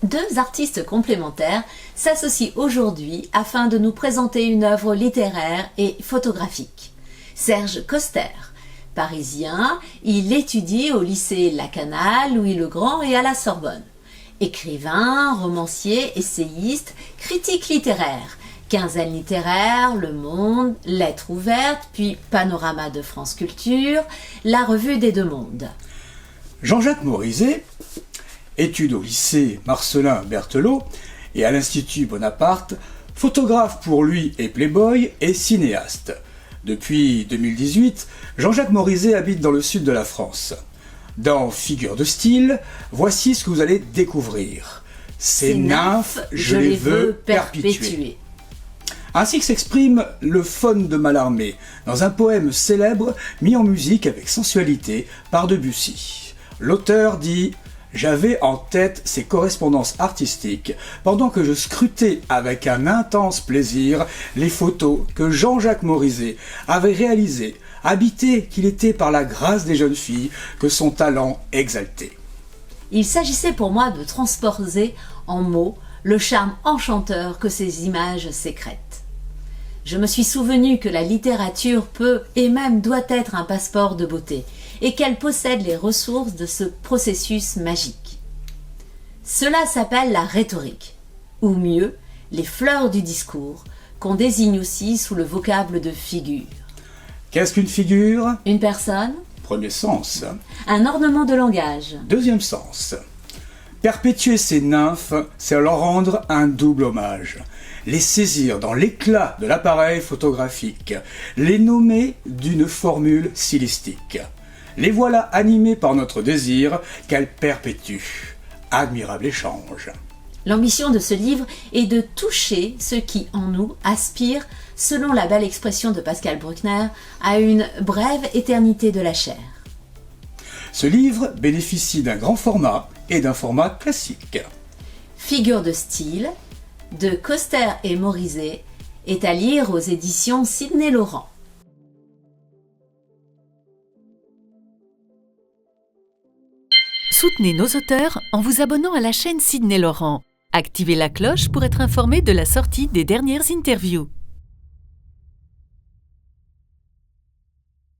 Deux artistes complémentaires s'associent aujourd'hui afin de nous présenter une œuvre littéraire et photographique. Serge Coster, parisien, il étudie au lycée Lacanal, Louis-le-Grand et à la Sorbonne. Écrivain, romancier, essayiste, critique littéraire, Quinzaine littéraire, Le Monde, Lettres ouvertes, puis Panorama de France Culture, la Revue des Deux Mondes. Jean-Jacques Morizet, études au lycée Marcellin Berthelot et à l'Institut Bonaparte, photographe pour lui et Playboy et cinéaste. Depuis 2018, Jean-Jacques Morizet habite dans le sud de la France. Dans Figures de style, voici ce que vous allez découvrir. Ces nymphes, je les veux perpétuer. Ainsi que s'exprime le faune de Mallarmé dans un poème célèbre mis en musique avec sensualité par Debussy. L'auteur dit « J'avais en tête ces correspondances artistiques pendant que je scrutais avec un intense plaisir les photos que Jean-Jacques Morizet avait réalisées, habité qu'il était par la grâce des jeunes filles que son talent exaltait. » Il s'agissait pour moi de transposer en mots le charme enchanteur que ces images sécrètent. Je me suis souvenu que la littérature peut et même doit être un passeport de beauté et qu'elle possède les ressources de ce processus magique. Cela s'appelle la rhétorique, ou mieux, les fleurs du discours, qu'on désigne aussi sous le vocable de figure. Qu'est-ce qu'une figure ? Une personne. Premier sens. Un ornement de langage. Deuxième sens. Perpétuer ces nymphes, c'est leur rendre un double hommage. Les saisir dans l'éclat de l'appareil photographique, les nommer d'une formule stylistique. Les voilà animés par notre désir qu'elles perpétuent. Admirable échange. L'ambition de ce livre est de toucher ceux qui, en nous, aspirent, selon la belle expression de Pascal Bruckner, à une brève éternité de la chair. Ce livre bénéficie d'un grand format et d'un format classique. Figures de style, de Coster et Morizet, est à lire aux éditions Sidney Laurent. Soutenez nos auteurs en vous abonnant à la chaîne Sidney Laurent. Activez la cloche pour être informé de la sortie des dernières interviews.